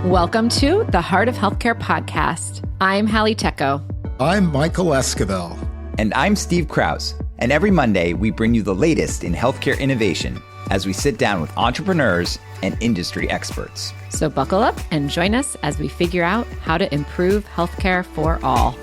Welcome to the Heart of Healthcare podcast. I'm Hallie Tecco. I'm Michael Esquivel. And I'm Steve Krause. And every Monday, we bring you the latest in healthcare innovation as we sit down with entrepreneurs and industry experts. So buckle up and join us as we figure out how to improve healthcare for all.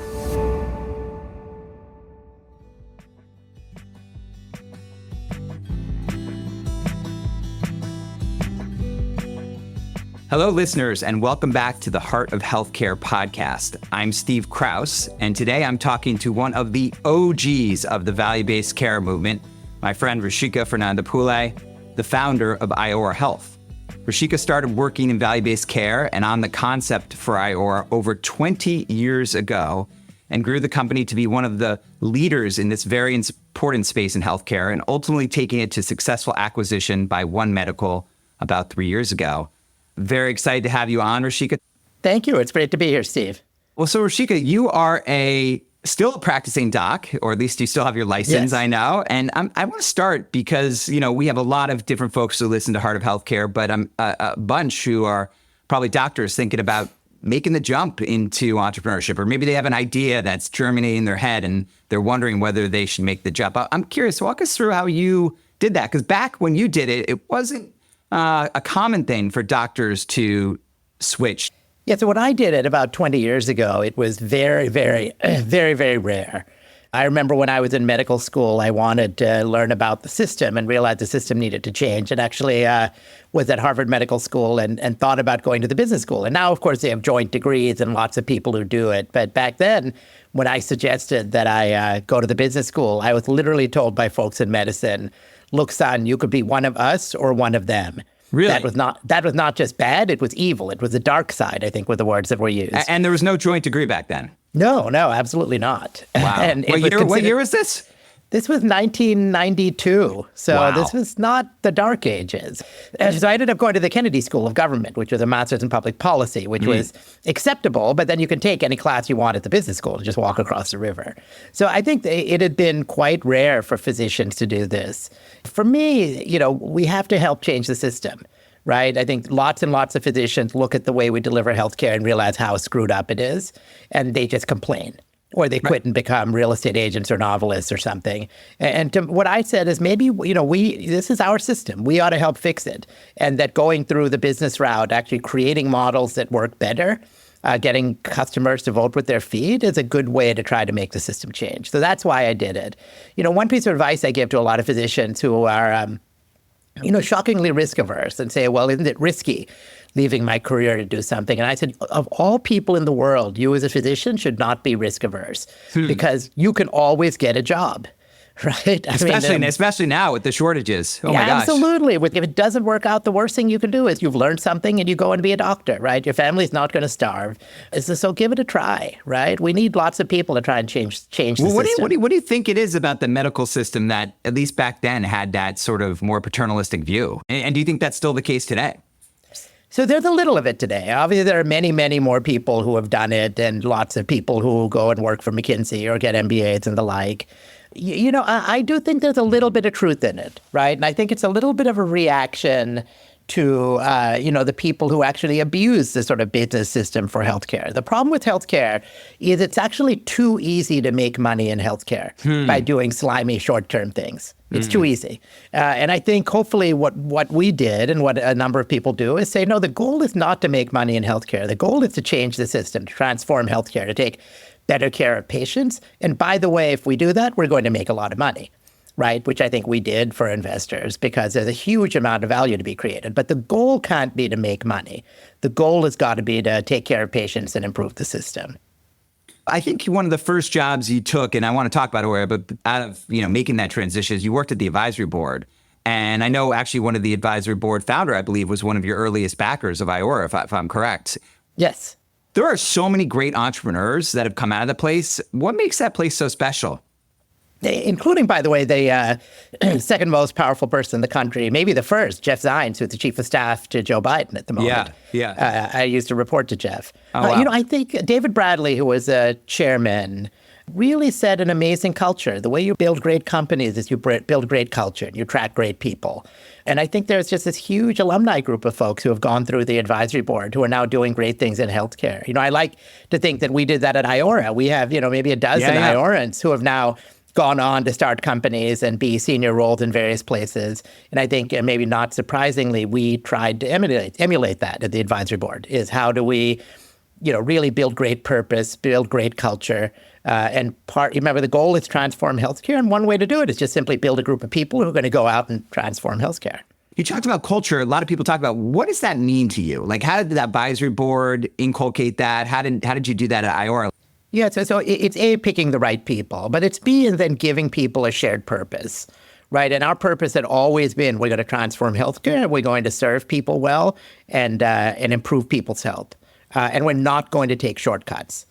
Hello, listeners, and welcome back to the Heart of Healthcare podcast. I'm Steve Krause, and today I'm talking to one of the OGs of the value-based care movement, my friend Rushika Fernandopulle, the founder of Iora Health. Rushika started working in value-based care and on the concept for Iora over 20 years ago and grew the company to be one of the leaders in this very important space in healthcare and ultimately taking it to successful acquisition by One Medical about 3 years ago. Very excited to have you on, Rushika. Thank you. It's great to be here, Steve. Well, so Rushika, you are still a practicing doc, or at least you still have your license, yes. I know. And I want to start because, we have a lot of different folks who listen to Heart of Healthcare, but a bunch who are probably doctors thinking about making the jump into entrepreneurship, or maybe they have an idea that's germinating in their head and they're wondering whether they should make the jump. I'm curious, walk us through how you did that, because back when you did it, it wasn't a common thing for doctors to switch. Yeah, so when I did it about 20 years ago, it was very, very, very, very rare. I remember when I was in medical school, I wanted to learn about the system and realized the system needed to change, and actually was at Harvard Medical School and thought about going to the business school. And now, of course, they have joint degrees and lots of people who do it. But back then, when I suggested that I go to the business school, I was literally told by folks in medicine, look, son, you could be one of us or one of them. Really? That was not just bad, it was evil. It was the dark side, I think, were the words that were used. And there was no joint degree back then? No, absolutely not. Wow. And what year was this? This was 1992, so wow. This was not the dark ages. So I ended up going to the Kennedy School of Government, which was a master's in public policy, which was acceptable, but then you can take any class you want at the business school and just walk across the river. So I think it had been quite rare for physicians to do this. For me, we have to help change the system, right? I think lots and lots of physicians look at the way we deliver healthcare and realize how screwed up it is, and they just complain. Or they quit and become real estate agents or novelists or something. And what I said is maybe, this is our system. We ought to help fix it. And that going through the business route, actually creating models that work better, getting customers to vote with their feet is a good way to try to make the system change. So that's why I did it. One piece of advice I give to a lot of physicians who are, shockingly risk averse and say, well, isn't it risky leaving my career to do something? And I said, of all people in the world, you as a physician should not be risk averse because you can always get a job, right? Especially now with the shortages. Oh my gosh. Absolutely. If it doesn't work out, the worst thing you can do is you've learned something and you go and be a doctor, right? Your family's not going to starve. So give it a try, right? We need lots of people to try and change the system. What do you think it is about the medical system that, at least back then, had that sort of more paternalistic view? And do you think that's still the case today? So there's a little of it today. Obviously, there are many, many more people who have done it and lots of people who go and work for McKinsey or get MBAs and the like. I do think there's a little bit of truth in it, right? And I think it's a little bit of a reaction to, the people who actually abuse the sort of business system for healthcare. The problem with healthcare is it's actually too easy to make money in healthcare by doing slimy short-term things. It's too easy. And I think hopefully what we did and what a number of people do is say, no, the goal is not to make money in healthcare. The goal is to change the system, to transform healthcare, to take better care of patients. And by the way, if we do that, we're going to make a lot of money, right? Which I think we did for investors because there's a huge amount of value to be created. But the goal can't be to make money. The goal has got to be to take care of patients and improve the system. I think one of the first jobs you took, and I want to talk about it, but out of making that transition, is you worked at the advisory board. And I know actually one of the advisory board founder, I believe, was one of your earliest backers of Iora, if I'm correct. Yes. There are so many great entrepreneurs that have come out of the place. What makes that place so special? Including, by the way, the second most powerful person in the country, maybe the first, Jeff Zients, who's the chief of staff to Joe Biden at the moment. Yeah. I used to report to Jeff. Oh, wow. I think David Bradley, who was a chairman, really set an amazing culture. The way you build great companies is you build great culture and you attract great people. And I think there's just this huge alumni group of folks who have gone through the advisory board who are now doing great things in healthcare. I like to think that we did that at Iora. We have, maybe a dozen Iorans who have now gone on to start companies and be senior roles in various places. And I think maybe not surprisingly, we tried to emulate that at the advisory board, is how do we really build great purpose, build great culture. Remember, the goal is transform healthcare. And one way to do it is just simply build a group of people who are going to go out and transform healthcare. You talked about culture. A lot of people talk about, what does that mean to you? Like, how did that advisory board inculcate that? How did you do that at Iora? Yeah, so it's A, picking the right people, but it's B, and then giving people a shared purpose, right? And our purpose had always been, we're going to transform healthcare, we're going to serve people well, and improve people's health. And we're not going to take shortcuts,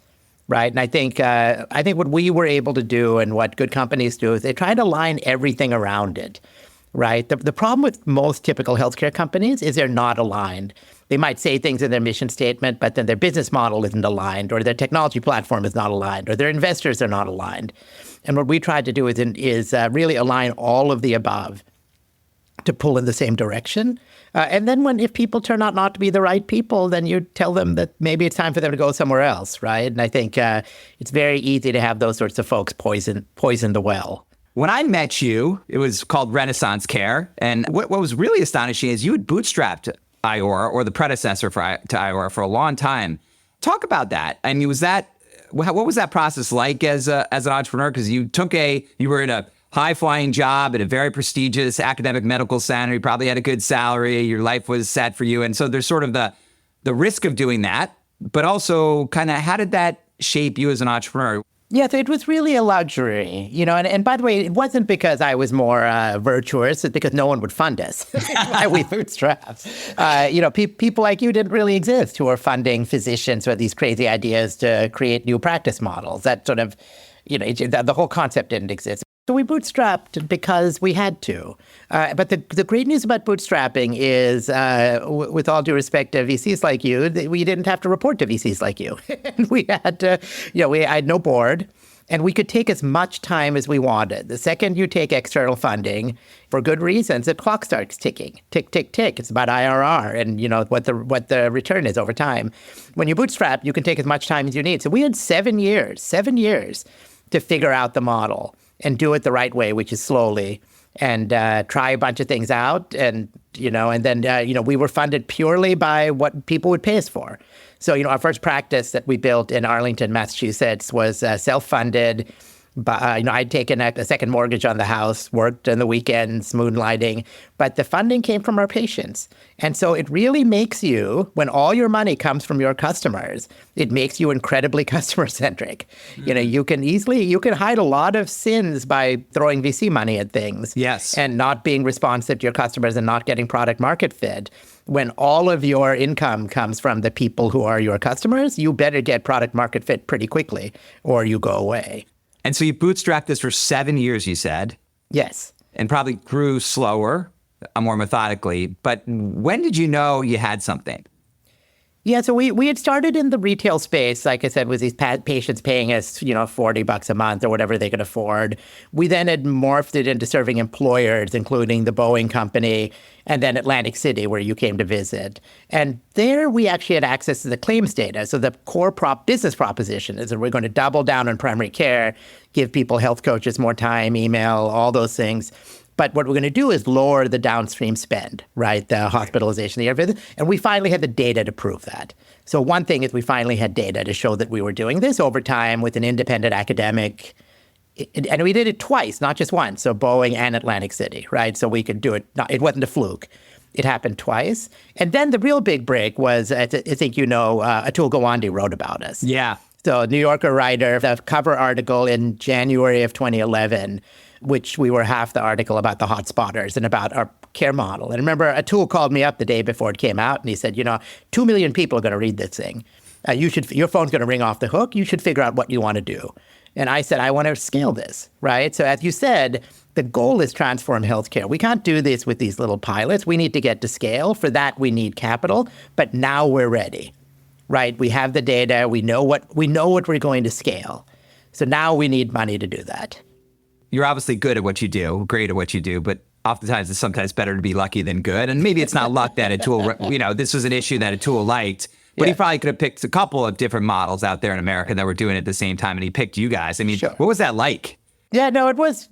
right? And I think what we were able to do and what good companies do is they try to line everything around it, right? The problem with most typical healthcare companies is they're not aligned. They might say things in their mission statement, but then their business model isn't aligned, or their technology platform is not aligned, or their investors are not aligned. And what we tried to do is really align all of the above to pull in the same direction. And then if people turn out not to be the right people, then you tell them that maybe it's time for them to go somewhere else, right? And I think it's very easy to have those sorts of folks poison the well. When I met you, it was called Renaissance Care. And what was really astonishing is you had bootstrapped Iora, or the predecessor to Iora, for a long time. Talk about that. I mean, what was that process like as an entrepreneur? Because you were in a high-flying job at a very prestigious academic medical center. You probably had a good salary. Your life was set for you. And so there's sort of the risk of doing that, but also kind of how did that shape you as an entrepreneur? Yeah, so it was really a luxury, and by the way, it wasn't because I was more virtuous, it's because no one would fund us. Why we bootstrapped. People like you didn't really exist who were funding physicians who had these crazy ideas to create new practice models. That sort of, the whole concept didn't exist. So we bootstrapped because we had to. But the great news about bootstrapping is, with all due respect to VCs like you, we didn't have to report to VCs like you. We had to, I had no board, and we could take as much time as we wanted. The second you take external funding, for good reasons, the clock starts ticking. Tick, tick, tick. It's about IRR and, what the return is over time. When you bootstrap, you can take as much time as you need. So we had 7 years to figure out the model and do it the right way, which is slowly, and try a bunch of things out. And, then we were funded purely by what people would pay us for. So, our first practice that we built in Arlington, Massachusetts was self-funded. But, I'd taken a second mortgage on the house, worked on the weekends, moonlighting, but the funding came from our patients. And so it really makes you, when all your money comes from your customers, it makes you incredibly customer-centric. Mm-hmm. You can hide a lot of sins by throwing VC money at things. Yes. And not being responsive to your customers and not getting product market fit. When all of your income comes from the people who are your customers, you better get product market fit pretty quickly or you go away. And so you bootstrapped this for 7 years, you said. Yes. And probably grew slower, more methodically. But when did you know you had something? Yeah, so we had started in the retail space, like I said, with these patients paying us, $40 a month or whatever they could afford. We then had morphed it into serving employers, including the Boeing company, and then Atlantic City, where you came to visit. And there we actually had access to the claims data. So the core business proposition is that we're going to double down on primary care, give people health coaches more time, email, all those things. But what we're going to do is lower the downstream spend, right? The hospitalization, the air visit. And we finally had the data to prove that. So one thing is we finally had data to show that we were doing this over time with an independent academic. And we did it twice, not just once. So Boeing and Atlantic City, right? So we could do it. It wasn't a fluke. It happened twice. And then the real big break was, I think Atul Gawande wrote about us. Yeah. So New Yorker writer, the cover article in January of 2011, which we were half the article about the hot spotters and about our care model. And remember, Atul called me up the day before it came out, and he said, 2 million people are going to read this thing. Your phone's going to ring off the hook. You should figure out what you want to do. And I said, I want to scale this, right? So as you said, the goal is transform healthcare. We can't do this with these little pilots. We need to get to scale. For that, we need capital. But now we're ready, right? We have the data. We know what we're going to scale. So now we need money to do that. You're obviously good at what you do, great at what you do, but oftentimes it's sometimes better to be lucky than good. And maybe it's not luck that a tool, this was an issue that a tool liked, but he probably could have picked a couple of different models out there in America that were doing it at the same time, and he picked you guys. I mean, What was that like? Yeah, no, it was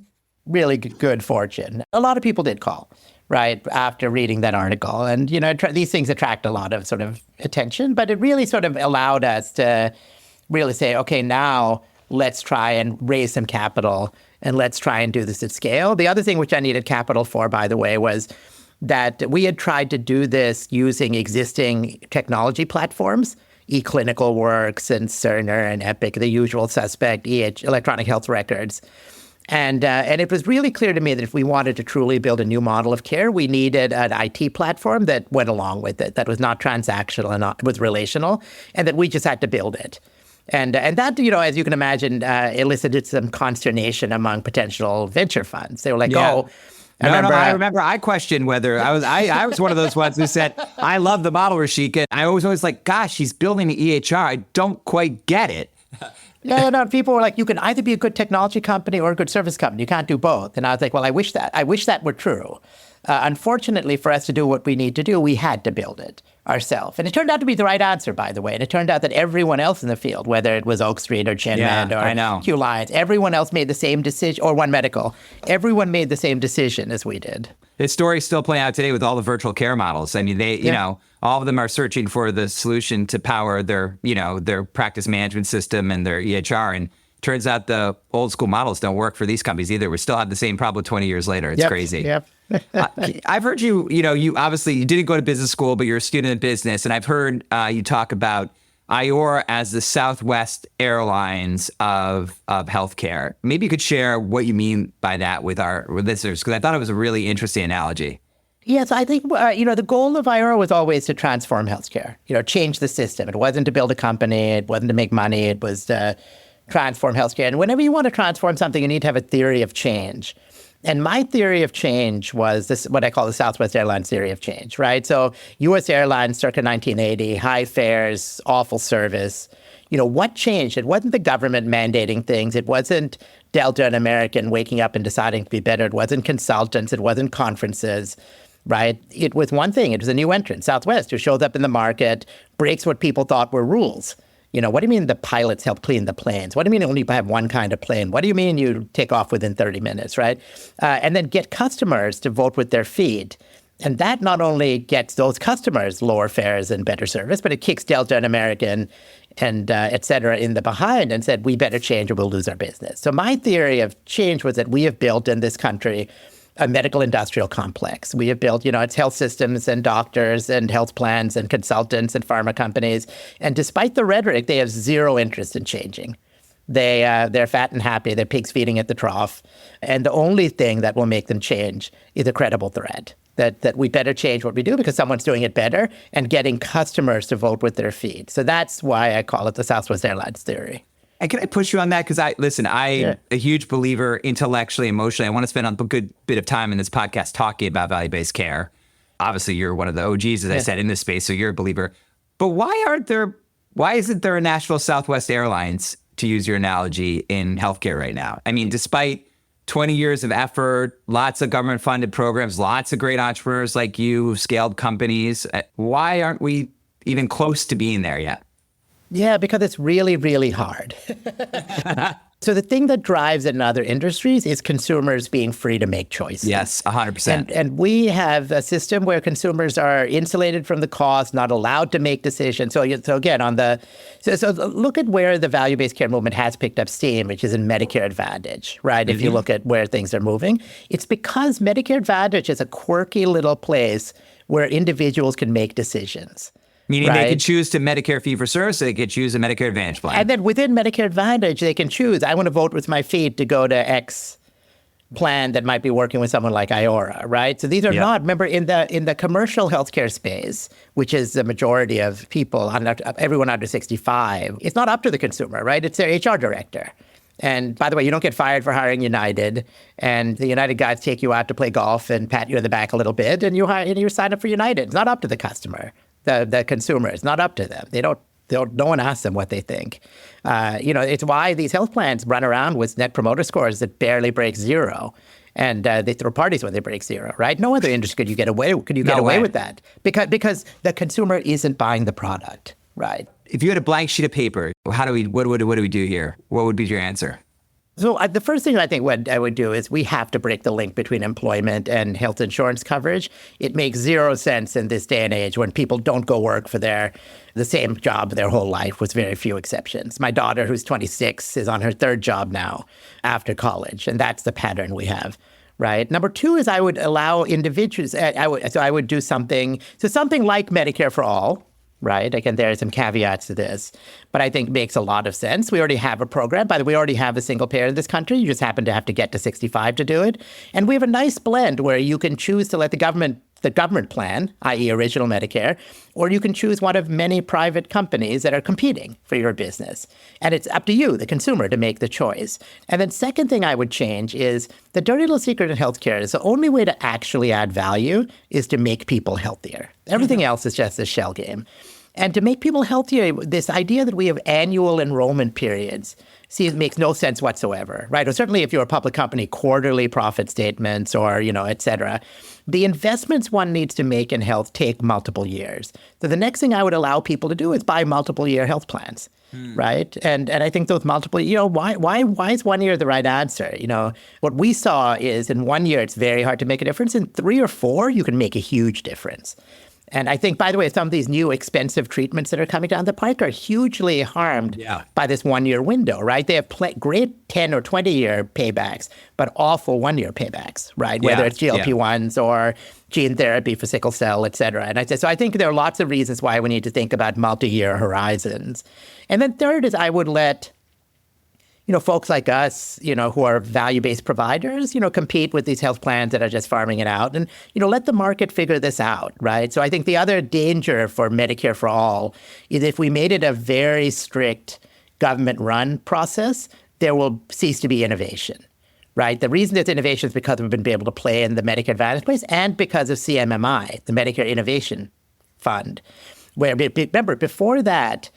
really good fortune. A lot of people did call, right, after reading that article. And, these things attract a lot of sort of attention, but it really sort of allowed us to really say, okay, now let's try and raise some capital and let's try and do this at scale. The other thing which I needed capital for, by the way, was that we had tried to do this using existing technology platforms, eClinicalWorks and Cerner and Epic, the usual suspect, electronic health records. And it was really clear to me that if we wanted to truly build a new model of care, we needed an IT platform that went along with it, that was not transactional and was relational, and that we just had to build it. And that, as you can imagine, elicited some consternation among potential venture funds. They were like, I remember I questioned whether I was one of those ones who said, I love the model, Rushika. I was always like, gosh, he's building the EHR. I don't quite get it. No, people were like, you can either be a good technology company or a good service company. You can't do both. And I was like, well, I wish that were true. Unfortunately, for us to do what we need to do, we had to build it ourselves. And it turned out to be the right answer, by the way. And it turned out that everyone else in the field, whether it was Oak Street or GenMed or Q Lions, everyone else made the same decision, or One Medical. Everyone made the same decision as we did. This story's still playing out today with all the virtual care models. I mean, all of them are searching for the solution to power their practice management system and their EHR. And turns out the old school models don't work for these companies either. We still have the same problem 20 years later. It's crazy. Yep. I've heard you obviously you didn't go to business school, but you're a student of business. And I've heard you talk about Iora as the Southwest Airlines of healthcare. Maybe you could share what you mean by that with our listeners, because I thought it was a really interesting analogy. Yes, I think, the goal of Iora was always to transform healthcare, change the system. It wasn't to build a company. It wasn't to make money. It was to transform healthcare. And whenever you want to transform something, you need to have a theory of change. And my theory of change was this, what I call the Southwest Airlines theory of change, right? So U.S. Airlines circa 1980, high fares, awful service. What changed? It wasn't the government mandating things. It wasn't Delta and American waking up and deciding to be better. It wasn't consultants. It wasn't conferences, right? It was one thing. It was a new entrant, Southwest, who shows up in the market, breaks what people thought were rules. What do you mean the pilots help clean the planes? What do you mean you only have one kind of plane? What do you mean you take off within 30 minutes, right? And then get customers to vote with their feet. And that not only gets those customers lower fares and better service, but it kicks Delta and American and et cetera in the behind and said, we better change or we'll lose our business. So my theory of change was that we have built in this country a medical industrial complex. We have built, it's health systems and doctors and health plans and consultants and pharma companies. And despite the rhetoric, they have zero interest in changing. They're fat and happy. They're pigs feeding at the trough. And the only thing that will make them change is a credible threat that we better change what we do because someone's doing it better and getting customers to vote with their feet. So that's why I call it the Southwest Airlines theory. And can I push you on that? Because I'm a huge believer intellectually, emotionally. I want to spend a good bit of time in this podcast talking about value-based care. Obviously, you're one of the OGs, as I said, in this space, so you're a believer. But why isn't there a national Southwest Airlines, to use your analogy, in healthcare right now? I mean, despite 20 years of effort, lots of government-funded programs, lots of great entrepreneurs like you who've scaled companies, why aren't we even close to being there yet? Yeah, because it's really, really hard. So the thing that drives it in other industries is consumers being free to make choices. Yes, 100%. And we have a system where consumers are insulated from the cost, not allowed to make decisions. So again, so look at where the value-based care movement has picked up steam, which is in Medicare Advantage, right? Mm-hmm. If you look at where things are moving, it's because Medicare Advantage is a quirky little place where individuals can make decisions. Meaning they could choose to Medicare fee-for-service, they could choose a Medicare Advantage plan. And then within Medicare Advantage, they can choose, I want to vote with my feet to go to X plan that might be working with someone like Iora, right? So these are not, remember, in the commercial healthcare space, which is the majority of people, everyone under 65, it's not up to the consumer, right? It's their HR director. And by the way, you don't get fired for hiring United. And the United guys take you out to play golf and pat you in the back a little bit, and you sign up for United. It's not up to the customer. The consumer. It's not up to them. They don't No one asks them what they think. It's why these health plans run around with net promoter scores that barely break zero. And they throw parties when they break zero, right? No other industry could you get away with that because the consumer isn't buying the product, right? If you had a blank sheet of paper, what do we do here? What would be your answer? So the first thing I think I would do is we have to break the link between employment and health insurance coverage. It makes zero sense in this day and age when people don't go work for the same job their whole life, with very few exceptions. My daughter, who's 26, is on her third job now after college, and that's the pattern we have. Right. Number two is I would allow individuals. I would do something like Medicare for all. Right. Again, there are some caveats to this, but I think makes a lot of sense. We already have a program. By the way, we already have a single payer in this country. You just happen to have to get to 65 to do it. And we have a nice blend where you can choose to let the government plan, i.e. original Medicare, or you can choose one of many private companies that are competing for your business. And it's up to you, the consumer, to make the choice. And then second thing I would change is the dirty little secret in healthcare is the only way to actually add value is to make people healthier. Everything else is just a shell game. And to make people healthier, this idea that we have annual enrollment periods makes no sense whatsoever, right? Or certainly if you're a public company, quarterly profit statements or, et cetera. The investments one needs to make in health take multiple years. So the next thing I would allow people to do is buy multiple year health plans, right? And I think those multiple, why is 1 year the right answer? What we saw is in 1 year, it's very hard to make a difference. In 3 or 4, you can make a huge difference. And I think, by the way, some of these new expensive treatments that are coming down the pike are hugely harmed by this 1 year window, right? They have great 10 or 20 year paybacks, but awful 1 year paybacks, right? Whether it's GLP-1s or gene therapy for sickle cell, et cetera. And so I think there are lots of reasons why we need to think about multi-year horizons. And then third is I would let folks like us, who are value-based providers, compete with these health plans that are just farming it out and, let the market figure this out, right? So I think the other danger for Medicare for all is if we made it a very strict government-run process, there will cease to be innovation, right? The reason there's innovation is because we've been able to play in the Medicare Advantage space and because of CMMI, the Medicare Innovation Fund, where, remember, before that,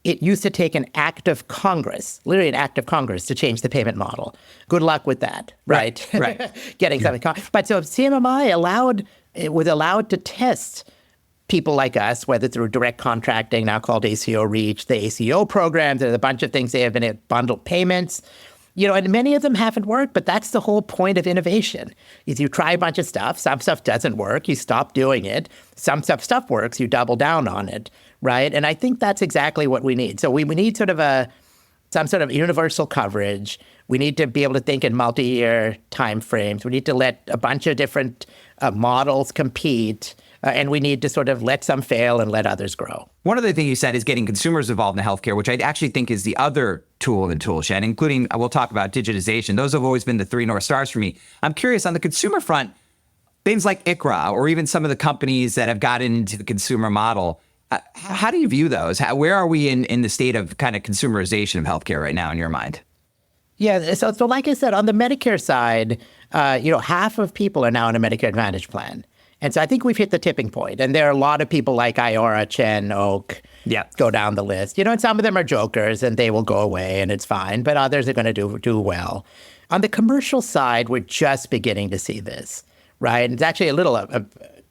it used to take an act of Congress, literally an act of Congress, to change the payment model. Good luck with that, right? Right. Getting something. But so CMMI was allowed to test people like us, whether through direct contracting, now called ACO REACH, the ACO programs, there's a bunch of things they have been bundled payments. And many of them haven't worked, but that's the whole point of innovation, is you try a bunch of stuff. Some stuff doesn't work. You stop doing it. Some stuff works. You double down on it, right? And I think that's exactly what we need. So we need sort of some sort of universal coverage. We need to be able to think in multi-year timeframes. We need to let a bunch of different models compete. And we need to sort of let some fail and let others grow. One other thing you said is getting consumers involved in healthcare, which I actually think is the other tool in the tool shed, including, we'll talk about digitization. Those have always been the 3 North Stars for me. I'm curious, on the consumer front, things like ICHRA or even some of the companies that have gotten into the consumer model, how do you view those? Where are we in the state of kind of consumerization of healthcare right now in your mind? Yeah, so like I said, on the Medicare side, half of people are now in a Medicare Advantage plan. And so I think we've hit the tipping point. And there are a lot of people like Iora, Chen, Oak, go down the list. And some of them are jokers and they will go away and it's fine. But others are going to do well. On the commercial side, we're just beginning to see this, right? And it's actually a little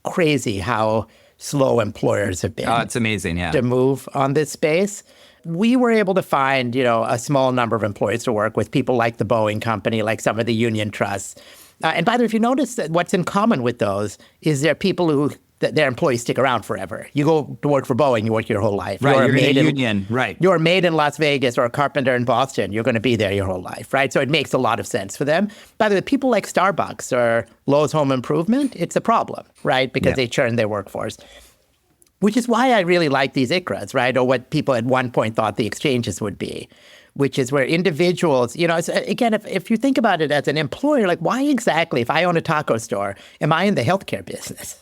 crazy how slow employers have been. Oh, it's amazing, to move on this space. We were able to find, a small number of employees to work with, people like the Boeing company, like some of the union trusts. And by the way, if you notice that what's in common with those is there are people who their employees stick around forever. You go to work for Boeing, you work your whole life. Right, you're in a union, right. You're made in Las Vegas or a carpenter in Boston. You're going to be there your whole life, right? So it makes a lot of sense for them. By the way, people like Starbucks or Lowe's Home Improvement, it's a problem, right? Because they churn their workforce. Which is why I really like these ICHRAs, right? Or what people at one point thought the exchanges would be, which is where individuals, again, if you think about it as an employer, like why exactly, if I own a taco store, am I in the healthcare business?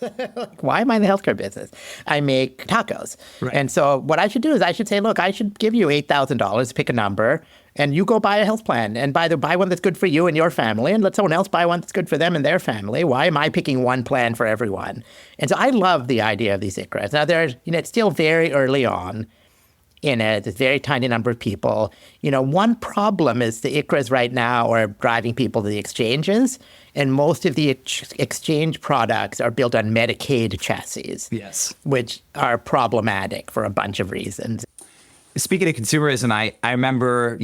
Why am I in the healthcare business? I make tacos. Right. And so what I should do is I should say, look, I should give you $8,000, pick a number, and you go buy a health plan and buy one that's good for you and your family, and let someone else buy one that's good for them and their family. Why am I picking one plan for everyone? And so I love the idea of these ICHRAs. Now, it's still very early on. in it. It's a very tiny number of people. One problem is the ICRAs right now are driving people to the exchanges, and most of the exchange products are built on Medicaid chassis, Yes, which are problematic for a bunch of reasons. Speaking of consumerism, I remember,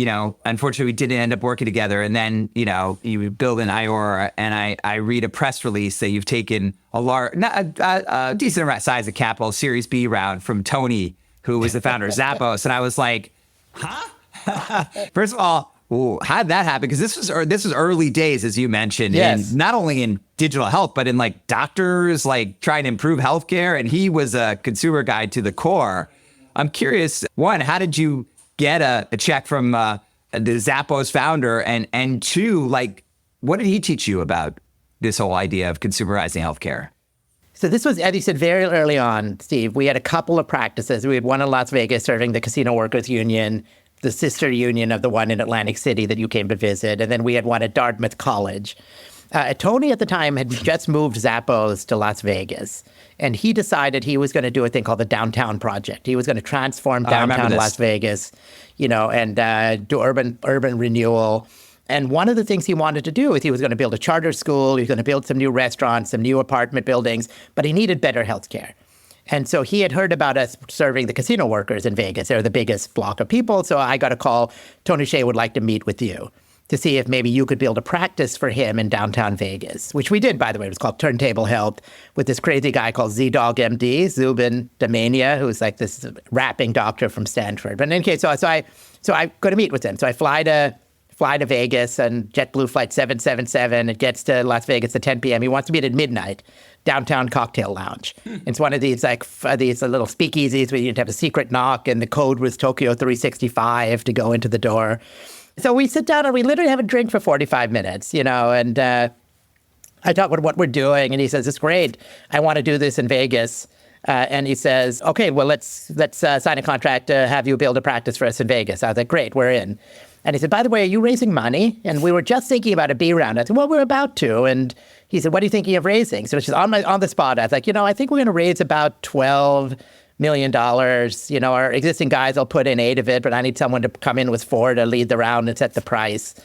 unfortunately we didn't end up working together. And then, you build an Iora, and I read a press release that you've taken a decent size of capital, Series B round from Tony, who was the founder of Zappos. And I was like, huh? First of all, how did that happen? Because this was early days, as you mentioned, yes. in, not only in digital health, but in like doctors, like trying to improve healthcare. And he was a consumer guy to the core. I'm curious, one, how did you get a check from the Zappos founder? And two, like, what did he teach you about this whole idea of consumerizing healthcare? So this was, as you said, very early on, Steve. We had a couple of practices. We had one in Las Vegas serving the Casino Workers Union, the sister union of the one in Atlantic City that you came to visit. And then we had one at Dartmouth College. Tony at the time had just moved Zappos to Las Vegas, and he decided he was going to do a thing called the Downtown Project. He was going to transform downtown Las Vegas, and do urban renewal. And one of the things he wanted to do is he was going to build a charter school. He was going to build some new restaurants, some new apartment buildings, but he needed better healthcare. And so he had heard about us serving the casino workers in Vegas. They're the biggest block of people. So I got a call. Tony Hsieh would like to meet with you to see if maybe you could build a practice for him in downtown Vegas, which we did, by the way. It was called Turntable Health, with this crazy guy called Z-Dog MD, Zubin Damania, who's like this rapping doctor from Stanford. But in any case, so I go to meet with him. So I fly to Vegas, and JetBlue flight 777. It gets to Las Vegas at 10 p.m. He wants to meet at midnight, downtown cocktail lounge. It's one of these these little speakeasies where you have a secret knock, and the code was Tokyo 365 to go into the door. So we sit down and we literally have a drink for 45 minutes, and I talk about what we're doing, and he says, it's great. I want to do this in Vegas. And he says, okay, well, let's sign a contract to have you build a practice for us in Vegas. I was like, great, we're in. And he said, by the way, are you raising money? And we were just thinking about a B round. I said, well, we're about to. And he said, what are you thinking of raising? So it's just on the spot. I was like, I think we're going to raise about $12 million. Our existing guys will put in 8 of it, but I need someone to come in with 4 to lead the round and set the price.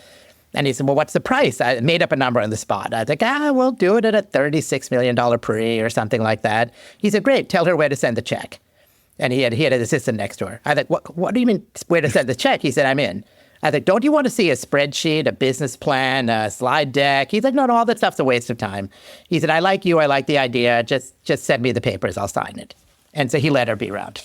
And he said, well, what's the price? I made up a number on the spot. I was like, we'll do it at a $36 million pre or something like that. He said, great, tell her where to send the check. And he had an assistant next to her. I was like, what do you mean where to send the check? He said, I'm in. I was like, don't you want to see a spreadsheet, a business plan, a slide deck? He's like, no, all that stuff's a waste of time. He said, I like you. I like the idea. Just send me the papers. I'll sign it. And so he let her be around.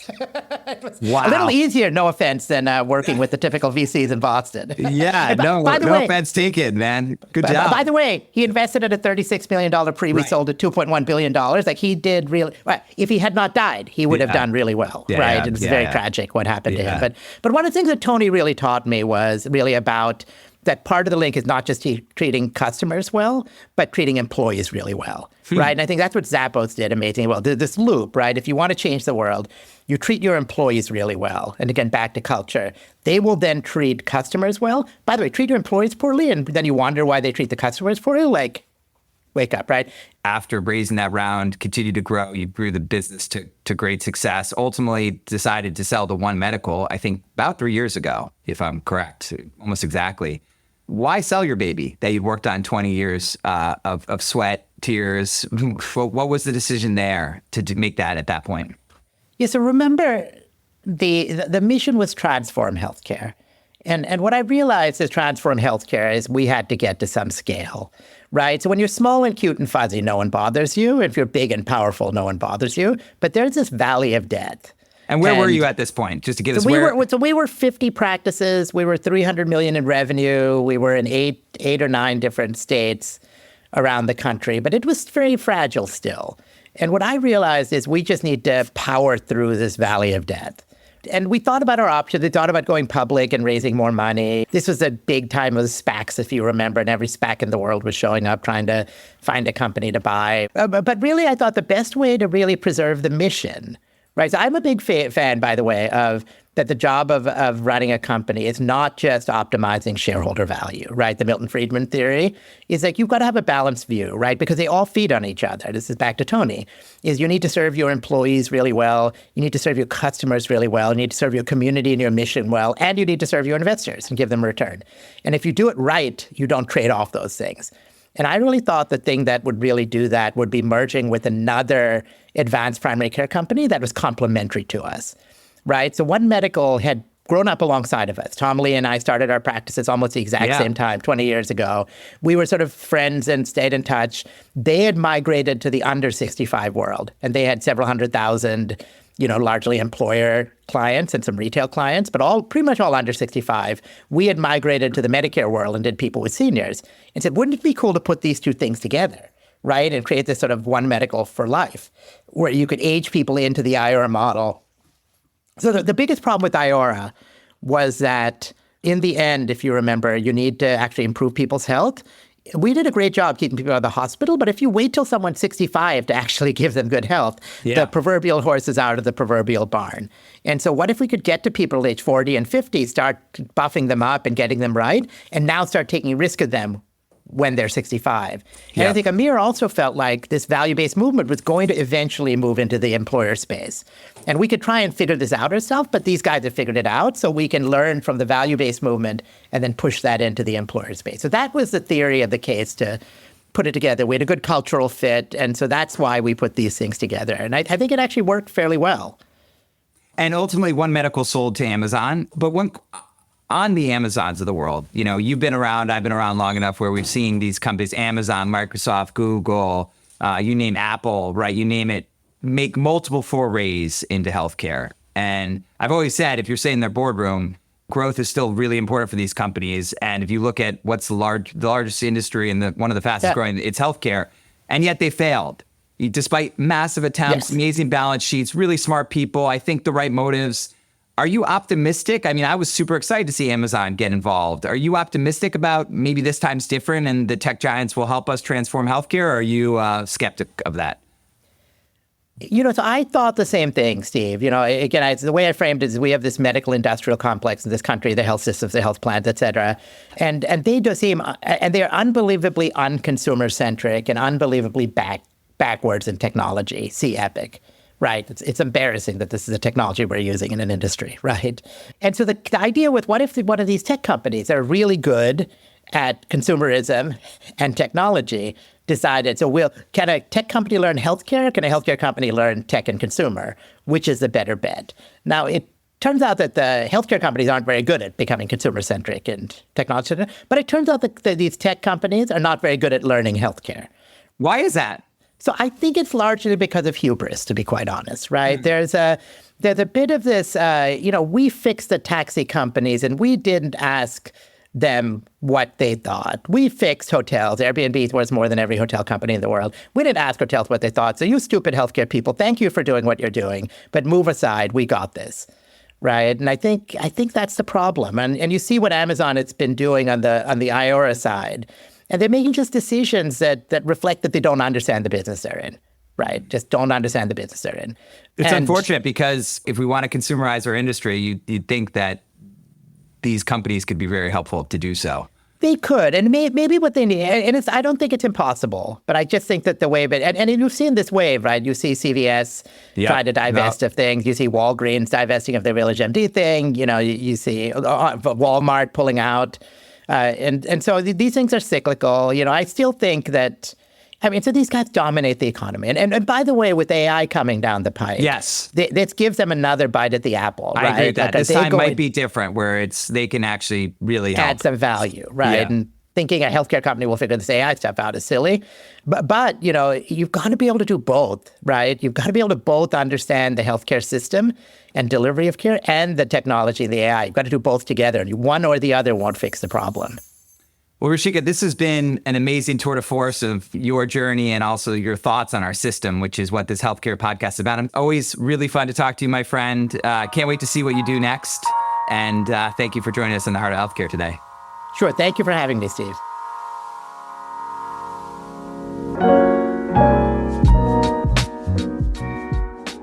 Wow. A little easier, no offense, than working with the typical VCs in Boston. Yeah, no offense taken, man. Good job. By the way, he invested at a $36 million pre. We sold at $2.1 billion. Like, he did really, if he had not died, he would have done really well, right? Yeah, it's very tragic what happened to him. But one of the things that Tony really taught me was really about that part of the link is not just treating customers well, but treating employees really well, right? And I think that's what Zappos did amazingly well. This loop, right? If you want to change the world, you treat your employees really well. And again, back to culture. They will then treat customers well. By the way, treat your employees poorly, and then you wonder why they treat the customers poorly. Like, wake up, right? After raising that round, continued to grow, you grew the business to great success, ultimately decided to sell to One Medical, I think about 3 years ago, if I'm correct, almost exactly. Why sell your baby that you'd worked on 20 years of sweat, tears? What was the decision there to make that at that point? Yeah, so remember, the mission was transform healthcare. And what I realized is transform healthcare is we had to get to some scale, right? So when you're small and cute and fuzzy, no one bothers you. If you're big and powerful, no one bothers you. But there's this valley of death. And where were you at this point? Just to give us we were 50 practices. We were $300 million in revenue. We were in eight or 9 different states around the country, but it was very fragile still. And what I realized is we just need to power through this valley of death. And we thought about our options. We thought about going public and raising more money. This was a big time of SPACs, if you remember, and every SPAC in the world was showing up trying to find a company to buy. But really, I thought the best way to really preserve the mission right? So I'm a big fan, by the way, of that the job of running a company is not just optimizing shareholder value, right? The Milton Friedman theory is like you've got to have a balanced view, right? Because they all feed on each other. This is back to Tony, is you need to serve your employees really well. You need to serve your customers really well. You need to serve your community and your mission well. And you need to serve your investors and give them a return. And if you do it right, you don't trade off those things. And I really thought the thing that would really do that would be merging with another advanced primary care company that was complementary to us, right? So One Medical had grown up alongside of us. Tom Lee and I started our practices almost the exact same time, 20 years ago. We were sort of friends and stayed in touch. They had migrated to the under 65 world, and they had several 100,000, largely employer clients and some retail clients, but pretty much all under 65. We had migrated to the Medicare world and did people with seniors and said, wouldn't it be cool to put these two things together, right? And create this sort of One Medical for life, where you could age people into the Iora model. So the biggest problem with Iora was that in the end, if you remember, you need to actually improve people's health. We did a great job keeping people out of the hospital, but if you wait till someone's 65 to actually give them good health, the proverbial horse is out of the proverbial barn. And so what if we could get to people at age 40 and 50, start buffing them up and getting them right, and now start taking risk of them when they're 65. And I think Amir also felt like this value-based movement was going to eventually move into the employer space. And we could try and figure this out ourselves, but these guys have figured it out, so we can learn from the value-based movement and then push that into the employer space. So that was the theory of the case to put it together. We had a good cultural fit, and so that's why we put these things together. And I think it actually worked fairly well. And ultimately, One Medical sold to Amazon, but on the Amazons of the world, you've been around, I've been around long enough where we've seen these companies, Amazon, Microsoft, Google, you name Apple, right? You name it, make multiple forays into healthcare. And I've always said, if you're saying in their boardroom, growth is still really important for these companies. And if you look at what's the largest industry and one of the fastest growing, it's healthcare. And yet they failed. Despite massive attempts, amazing balance sheets, really smart people, I think the right motives. Are you optimistic? I mean, I was super excited to see Amazon get involved. Are you optimistic about maybe this time's different and the tech giants will help us transform healthcare? Or are you skeptic of that? So I thought the same thing, Steve. Again, the way I framed it is we have this medical industrial complex in this country, the health systems, the health plans, et cetera. And they do seem, and they're unbelievably unconsumer centric and unbelievably backwards in technology. See Epic. Right. It's embarrassing that this is a technology we're using in an industry. Right. And so the idea with what if one of these tech companies are really good at consumerism and technology decided, can a tech company learn healthcare? Can a healthcare company learn tech and consumer? Which is the better bet? Now, it turns out that the healthcare companies aren't very good at becoming consumer-centric and technology, but it turns out that these tech companies are not very good at learning healthcare. Why is that? So I think it's largely because of hubris, to be quite honest, right? Mm-hmm. There's a bit of this, we fixed the taxi companies and we didn't ask them what they thought. We fixed hotels. Airbnb was more than every hotel company in the world. We didn't ask hotels what they thought. So you stupid healthcare people, thank you for doing what you're doing, but move aside. We got this, right? And I think that's the problem. And you see what Amazon has been doing on the Iora side. And they're making just decisions that reflect that they don't understand the business they're in, right? Just don't understand the business they're in. It's unfortunate because if we want to consumerize our industry, you'd think that these companies could be very helpful to do so. They could, and maybe what they need, and I don't think it's impossible, but I just think that the wave, and you've seen this wave, right? You see CVS try to divest of things. You see Walgreens divesting of their Village MD thing. You see Walmart pulling out. And so these things are cyclical. I still think that, so these guys dominate the economy. And by the way, with AI coming down the pipe, this gives them another bite at the apple, right? I agree with that. This time might be different where they can actually really help. Add some value, right? Yeah. And thinking a healthcare company will figure this AI stuff out is silly. But you've got to be able to do both, right? You've got to be able to both understand the healthcare system and delivery of care and the technology, the AI. You've got to do both together. One or the other won't fix the problem. Well, Rushika, this has been an amazing tour de force of your journey and also your thoughts on our system, which is what this healthcare podcast is about. It's always really fun to talk to you, my friend. Can't wait to see what you do next. And thank you for joining us in the Heart of Healthcare today. Sure. Thank you for having me, Steve.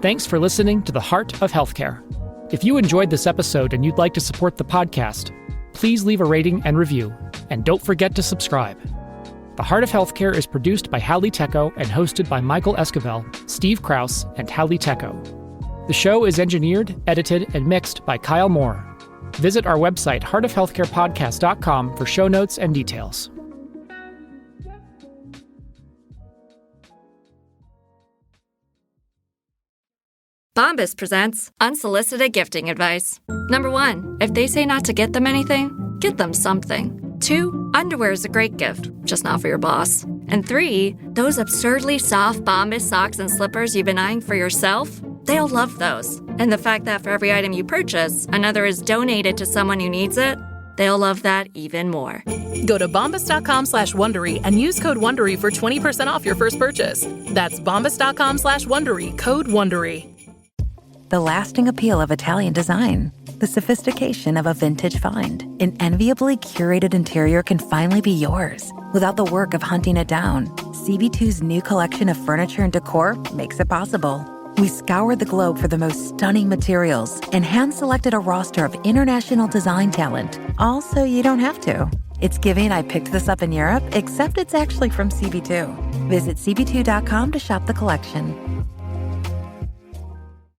Thanks for listening to The Heart of Healthcare. If you enjoyed this episode and you'd like to support the podcast, please leave a rating and review, and don't forget to subscribe. The Heart of Healthcare is produced by Hallie Tecco and hosted by Michael Esquivel, Steve Krause, and Hallie Tecco. The show is engineered, edited, and mixed by Kyle Moore. Visit our website, heartofhealthcarepodcast.com, for show notes and details. Bombas presents unsolicited gifting advice. Number 1, if they say not to get them anything, get them something. 2, underwear is a great gift, just not for your boss. And 3, those absurdly soft Bombas socks and slippers you've been eyeing for yourself, they'll love those. And the fact that for every item you purchase, another is donated to someone who needs it, they'll love that even more. Go to bombas.com/Wondery and use code Wondery for 20% off your first purchase. That's bombas.com/Wondery, code Wondery. The lasting appeal of Italian design, the sophistication of a vintage find, an enviably curated interior can finally be yours without the work of hunting it down. CB2's new collection of furniture and decor makes it possible. We scoured the globe for the most stunning materials and hand-selected a roster of international design talent, all so you don't have to. It's giving I picked this up in Europe, except it's actually from CB2. Visit CB2.com to shop the collection.